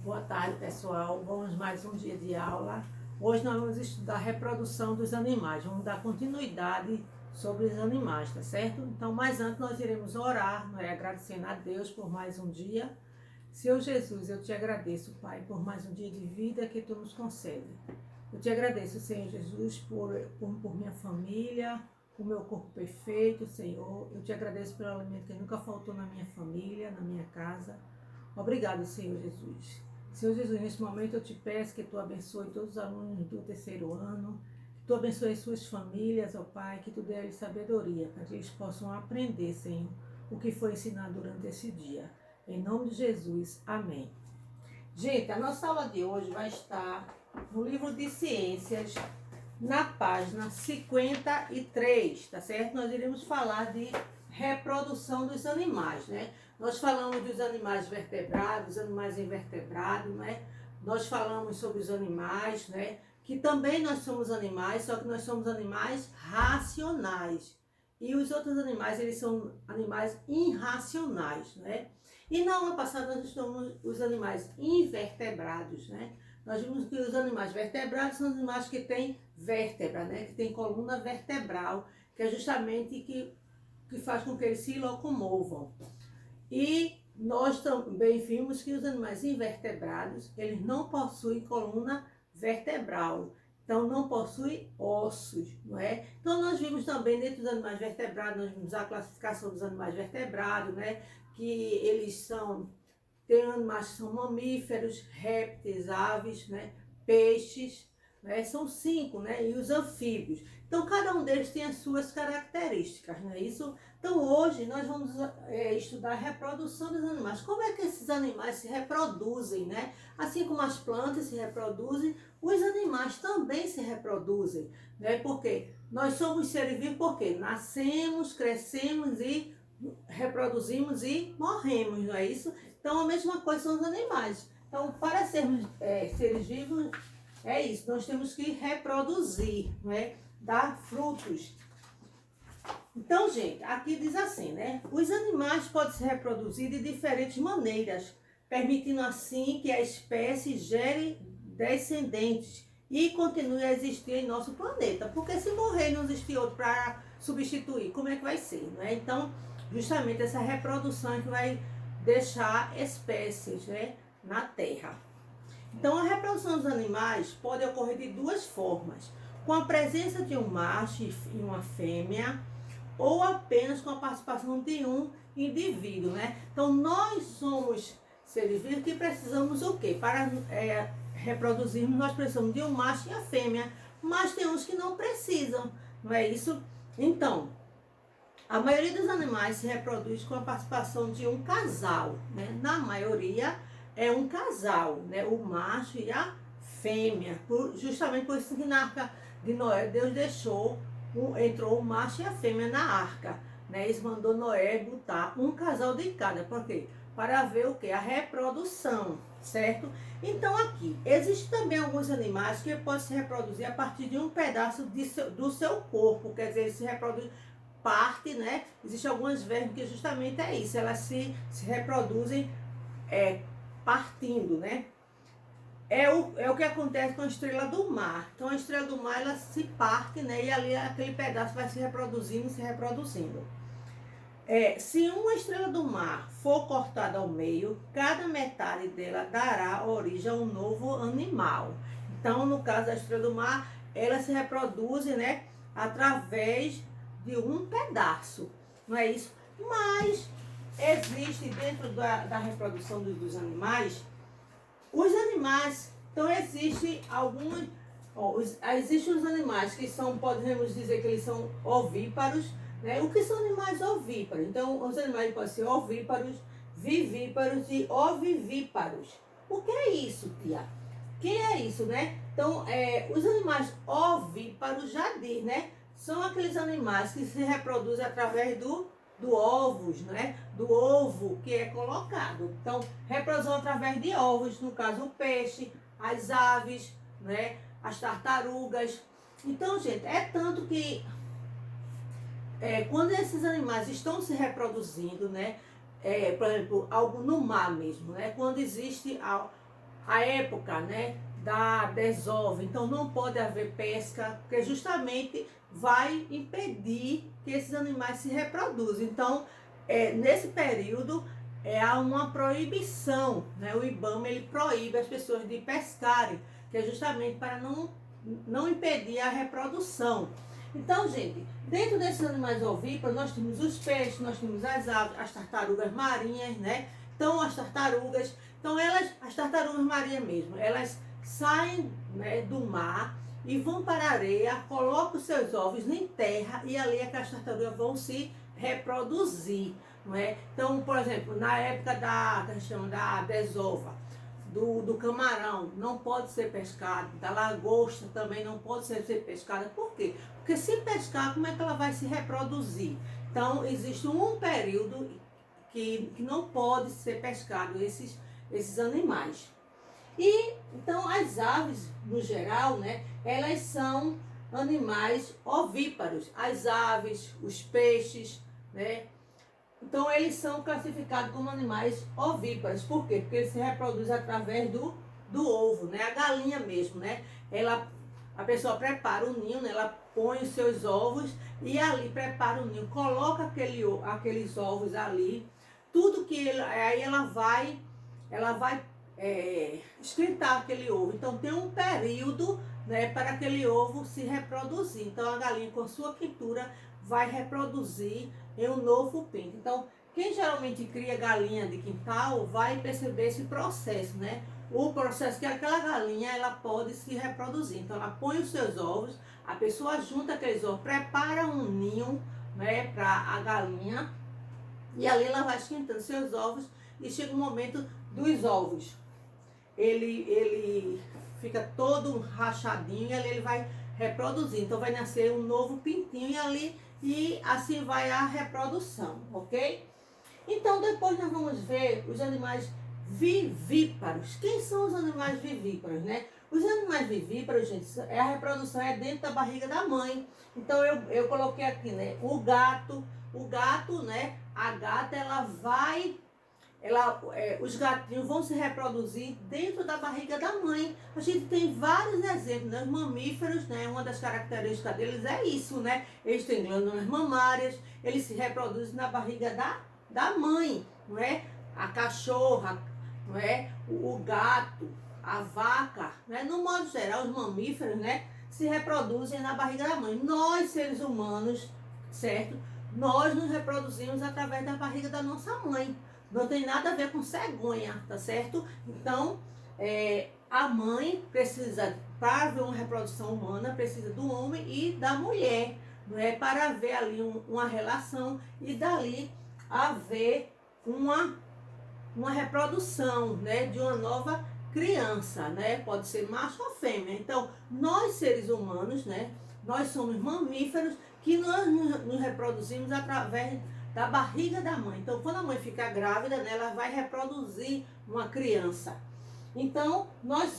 Boa tarde, pessoal. Vamos mais um dia de aula. Hoje nós vamos estudar a reprodução dos animais. Vamos dar continuidade sobre os animais, tá certo? Então, mais antes nós iremos orar, agradecendo a Deus por mais um dia. Senhor Jesus, eu te agradeço, Pai, por mais um dia de vida que tu nos concede. Eu te agradeço, Senhor Jesus, por minha família, por meu corpo perfeito, Senhor. Eu te agradeço pelo alimento que nunca faltou na minha família, na minha casa. Obrigado, Senhor Jesus. Senhor Jesus, neste momento eu te peço que tu abençoe todos os alunos do terceiro ano, que tu abençoe suas famílias, ó Pai, que tu dê a eles sabedoria, para que eles possam aprender, Senhor, o que foi ensinado durante esse dia. Em nome de Jesus, amém. Gente, a nossa aula de hoje vai estar no livro de ciências, na página 53, tá certo? Nós iremos falar de reprodução dos animais, né? Nós falamos dos animais vertebrados, animais invertebrados, né? Nós falamos sobre os animais, né? Que também nós somos animais, só que nós somos animais racionais. E os outros animais, eles são animais irracionais, né? E na aula passada nós estudamos os animais invertebrados, né? Nós vimos que os animais vertebrados são animais que têm vértebra, né? Que tem coluna vertebral, que é justamente que faz com que eles se locomovam. E nós também vimos que os animais invertebrados, eles não possuem coluna vertebral, então não possuem ossos, não é? Então nós vimos também dentro dos animais vertebrados, nós vimos a classificação dos animais vertebrados, né? Que eles tem animais que são mamíferos, répteis, aves, né? Peixes, né? São 5, né? E os anfíbios. Então, cada um deles tem as suas características, não é isso? Então, hoje nós vamos estudar a reprodução dos animais. Como é que esses animais se reproduzem, né? Assim como as plantas se reproduzem, os animais também se reproduzem, né? Porque nós somos seres vivos porque nascemos, crescemos e reproduzimos e morremos, não é isso? Então, a mesma coisa são os animais. Então, para sermos seres vivos, é isso. Nós temos que reproduzir, não é? Dar frutos. Então, gente, aqui diz assim, né? Os animais podem se reproduzir de diferentes maneiras, permitindo assim que a espécie gere descendentes e continue a existir em nosso planeta. Porque se morrer e não existir outro para substituir, como é que vai ser, não é? Então, justamente essa reprodução é que vai deixar espécies, né, na Terra. Então, a reprodução dos animais pode ocorrer de duas formas: com a presença de um macho e uma fêmea, ou apenas com a participação de um indivíduo, né? Então, nós somos seres vivos que precisamos o quê? Para reproduzirmos, nós precisamos de um macho e a fêmea, mas tem uns que não precisam, não é isso? Então, a maioria dos animais se reproduz com a participação de um casal, né? Na maioria é um casal, né? O macho e a fêmea. Justamente por isso que na arca de Noé Deus entrou o macho e a fêmea na arca, né? Eles mandou Noé botar um casal de cada. Por quê? Para ver o que? A reprodução, certo? Então aqui, existem também alguns animais que podem se reproduzir a partir de um pedaço do seu corpo, quer dizer, eles se reproduzem parte, né? Existem algumas vermes que justamente é isso, elas se reproduzem partindo, né? É o que acontece com a estrela do mar. Então a estrela do mar ela se parte, né? E ali aquele pedaço vai se reproduzindo, se reproduzindo. Se uma estrela do mar for cortada ao meio, cada metade dela dará origem a um novo animal. Então, no caso da estrela do mar, ela se reproduz, né, através de um pedaço, não é isso? Mas existe dentro da reprodução dos animais, os animais, então existem alguns, existem os animais que são, podemos dizer que eles são ovíparos, né? O que são animais ovíparos? Então, os animais podem ser ovíparos, vivíparos e ovivíparos. O que é isso, tia? O que é isso, né? Então, os animais ovíparos já diz, né? São aqueles animais que se reproduzem através do ovos, né? Do ovo que é colocado. Então, reprodução através de ovos, no caso o peixe, as aves, né? As tartarugas. Então, gente, é tanto que quando esses animais estão se reproduzindo, né? Por exemplo, algo no mar mesmo, né? Quando existe a época, né, da desova, então não pode haver pesca, porque justamente vai impedir que esses animais se reproduzam. Então, nesse período, há uma proibição, né? O IBAMA ele proíbe as pessoas de pescarem, que é justamente para não impedir a reprodução. Então, gente, dentro desses animais ovíparos, nós temos os peixes, nós temos as aves, as tartarugas marinhas, né? Então, as tartarugas, as tartarugas marinhas mesmo, elas saem, né, do mar e vão para a areia, colocam os seus ovos em terra e ali é que as tartarugas vão se reproduzir, não é? Então, por exemplo, na época que a gente chama da desova, do camarão não pode ser pescado, da lagosta também não pode ser pescada. Por quê? Porque se pescar, como é que ela vai se reproduzir? Então, existe um período que não pode ser pescado esses animais. E então as aves, no geral, né, elas são animais ovíparos. As aves, os peixes, né? Então eles são classificados como animais ovíparos. Por quê? Porque eles se reproduzem através do ovo, né? A galinha mesmo, né? A pessoa prepara o ninho, né? Ela põe os seus ovos e ali prepara o ninho, coloca aqueles ovos ali, tudo que aí ela vai esquentar aquele ovo. Então tem um período, né, para aquele ovo se reproduzir. Então a galinha com sua quentura vai reproduzir em um novo pinto. Então quem geralmente cria galinha de quintal vai perceber esse processo, né? O processo que aquela galinha ela pode se reproduzir. Então ela põe os seus ovos, a pessoa junta aqueles ovos, prepara um ninho, né, para a galinha e ali ela vai esquentando seus ovos e chega o momento dos ovos. Ele fica todo rachadinho e ali ele vai reproduzir. Então vai nascer um novo pintinho ali e assim vai a reprodução, ok? Então depois nós vamos ver os animais vivíparos. Quem são os animais vivíparos, né? Os animais vivíparos, gente, a reprodução é dentro da barriga da mãe. Então eu coloquei aqui, né, o gato, né, a gata os gatinhos vão se reproduzir dentro da barriga da mãe. A gente tem vários exemplos, né? Os mamíferos, né? Uma das características deles é isso, né? Eles têm glândulas mamárias, eles se reproduzem na barriga da mãe, não é? A cachorra, não é? O gato, a vaca, né? No modo geral, os mamíferos, né, se reproduzem na barriga da mãe. Nós, seres humanos, certo? Nós nos reproduzimos através da barriga da nossa mãe. Não tem nada a ver com cegonha, tá certo? Então, a mãe precisa, para haver uma reprodução humana, precisa do homem e da mulher, não é? Para haver ali uma relação e dali haver uma reprodução, né, de uma nova criança, né? Pode ser macho ou fêmea. Então, nós seres humanos, né, nós somos mamíferos que nós nos reproduzimos através da barriga da mãe. Então, quando a mãe fica grávida, né, ela vai reproduzir uma criança. Então, nós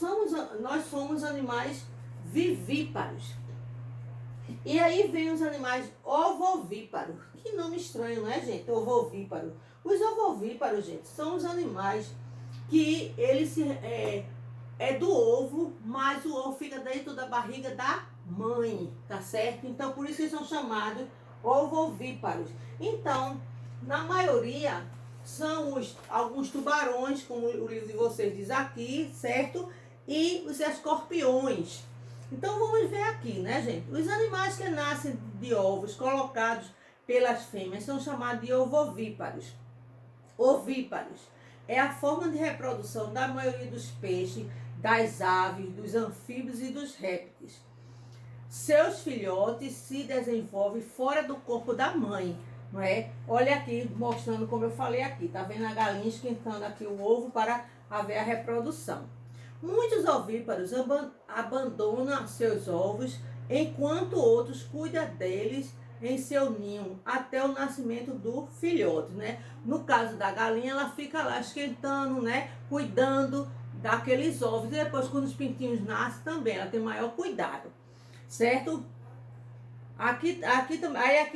somos animais vivíparos. E aí vem os animais ovovíparos. Que nome estranho, né, gente? Ovovíparo. Os ovovíparos, gente, são os animais que eles é do ovo, mas o ovo fica dentro da barriga da mãe, tá certo? Então, por isso eles são chamados ovovíparos. Então, na maioria, são alguns tubarões, como o livro de vocês diz aqui, certo? E os escorpiões. Então, vamos ver aqui, né, gente? Os animais que nascem de ovos colocados pelas fêmeas são chamados de ovovíparos. Ovíparos é a forma de reprodução da maioria dos peixes, das aves, dos anfíbios e dos répteis. Seus filhotes se desenvolvem fora do corpo da mãe, não é? Olha aqui, mostrando como eu falei aqui, tá vendo a galinha esquentando aqui o ovo para haver a reprodução. Muitos ovíparos abandonam seus ovos, enquanto outros cuidam deles em seu ninho até o nascimento do filhote, né? No caso da galinha, ela fica lá esquentando, né? Cuidando daqueles ovos. E depois, quando os pintinhos nascem também, ela tem maior cuidado. Certo? Aqui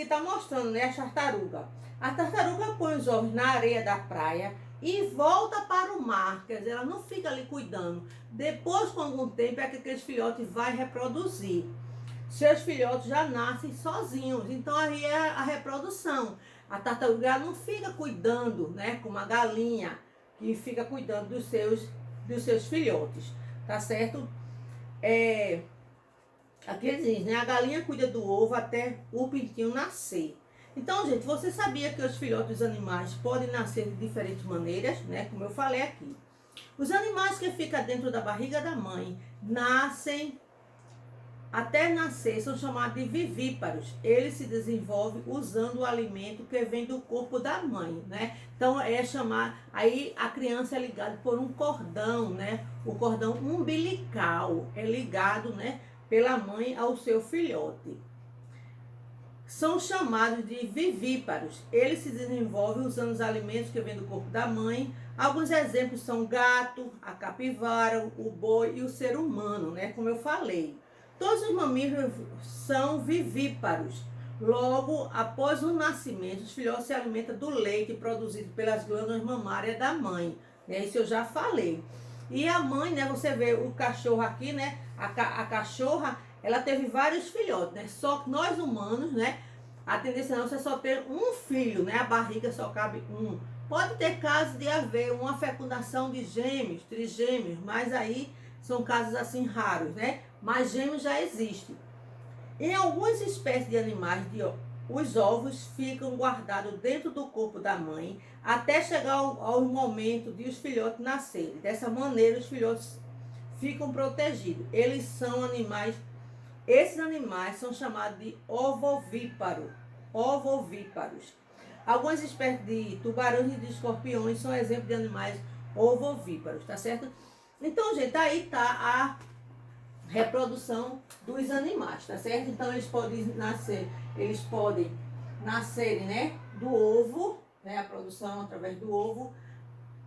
tá mostrando, né, a tartaruga. A tartaruga põe os ovos na areia da praia e volta para o mar, quer dizer, ela não fica ali cuidando. Depois, com algum tempo, é que aqueles filhotes vai reproduzir. Seus filhotes já nascem sozinhos, então aí é a reprodução. A tartaruga ela não fica cuidando, né, como a galinha, que fica cuidando dos seus filhotes, tá certo? Aqui diz, né, a galinha cuida do ovo até o pintinho nascer. Então, gente, você sabia que os filhotes dos animais podem nascer de diferentes maneiras, né, como eu falei aqui. Os animais que ficam dentro da barriga da mãe nascem até nascer, são chamados de vivíparos. Eles se desenvolvem usando o alimento que vem do corpo da mãe, né? Então aí a criança é ligada por um cordão, né? O cordão umbilical é ligado, né, pela mãe ao seu filhote. São chamados de vivíparos. Eles se desenvolvem usando os alimentos que vêm do corpo da mãe. Alguns exemplos são o gato, a capivara, o boi e o ser humano, né? Como eu falei. Todos os mamíferos são vivíparos. Logo, após o nascimento, os filhotes se alimentam do leite produzido pelas glândulas mamárias da mãe. Né? Isso eu já falei. E a mãe, né? Você vê o cachorro aqui, né? A cachorra, ela teve vários filhotes, né? Só que nós humanos, né? A tendência nossa é só ter um filho, né? A barriga só cabe um. Pode ter casos de haver uma fecundação de gêmeos, trigêmeos, mas aí são casos assim raros, né? Mas gêmeos já existem. Em algumas espécies de animais, os ovos ficam guardados dentro do corpo da mãe até chegar ao momento de os filhotes nascerem. Dessa maneira, os filhotes ficam protegidos. Esses animais são chamados de ovovíparos. Algumas espécies de tubarões e de escorpiões são exemplos de animais ovovíparos, tá certo? Então, gente, aí tá a reprodução dos animais, tá certo? Então eles podem nascerem, né, do ovo, né, a produção através do ovo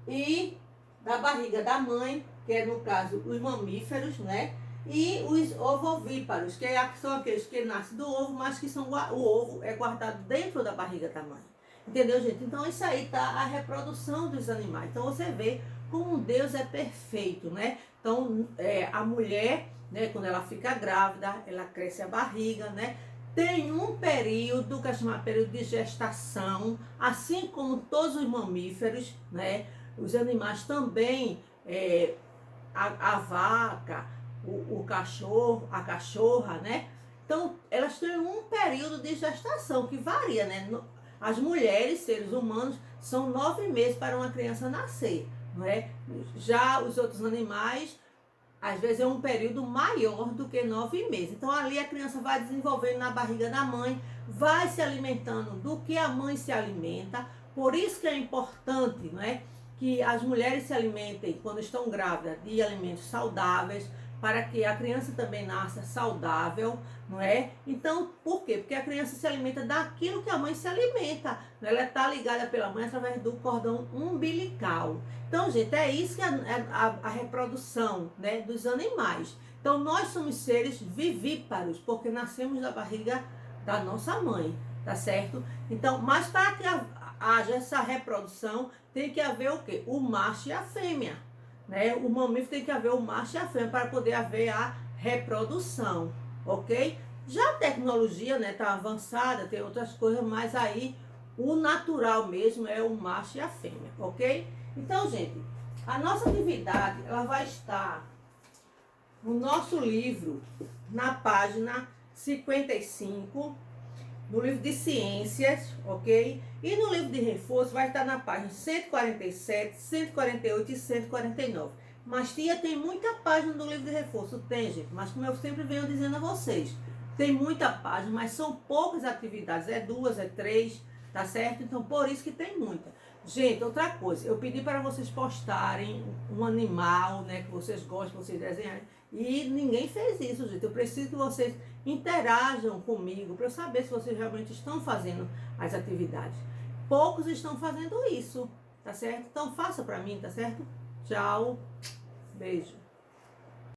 e da barriga da mãe, que é no caso os mamíferos, né, e os ovovíparos, que são aqueles que nascem do ovo, mas que o ovo é guardado dentro da barriga da mãe. Entendeu, gente? Então isso aí tá a reprodução dos animais. Então você vê como Deus é perfeito, né? Então a mulher, né, quando ela fica grávida, ela cresce a barriga, né? Tem um período que é chamado período de gestação, assim como todos os mamíferos, né? Os animais também, a vaca, o cachorro, a cachorra, né? Então, elas têm um período de gestação que varia, né? As mulheres, seres humanos, são 9 meses para uma criança nascer, não é? Já os outros animais, às vezes é um período maior do que 9 meses. Então ali a criança vai desenvolvendo na barriga da mãe, vai se alimentando do que a mãe se alimenta. Por isso que é importante, não é, que as mulheres se alimentem, quando estão grávidas, de alimentos saudáveis, para que a criança também nasça saudável, não é? Então, por quê? Porque a criança se alimenta daquilo que a mãe se alimenta. Ela está ligada pela mãe através do cordão umbilical. Então, gente, é isso que é a reprodução, né, dos animais. Então, nós somos seres vivíparos, porque nascemos da barriga da nossa mãe, tá certo? Então, mas para que haja essa reprodução, tem que haver o quê? O macho e a fêmea, né? O mamífero tem que haver o macho e a fêmea para poder haver a reprodução, ok? Já a tecnologia, né, tá avançada, tem outras coisas, mas aí o natural mesmo é o macho e a fêmea, ok? Então, gente, a nossa atividade, ela vai estar no nosso livro, na página 55, no livro de ciências, ok? E no livro de reforço vai estar na página 147, 148 e 149. Mas, tia, tem muita página do livro de reforço. Tem, gente, mas como eu sempre venho dizendo a vocês, tem muita página, mas são poucas atividades, é 2, é 3, tá certo? Então, por isso que tem muita. Gente, outra coisa, eu pedi para vocês postarem um animal, né, que vocês gostam, que vocês desenharem, e ninguém fez isso, gente. Eu preciso que vocês interajam comigo para eu saber se vocês realmente estão fazendo as atividades. Poucos estão fazendo isso, tá certo? Então faça para mim, tá certo? Tchau, beijo.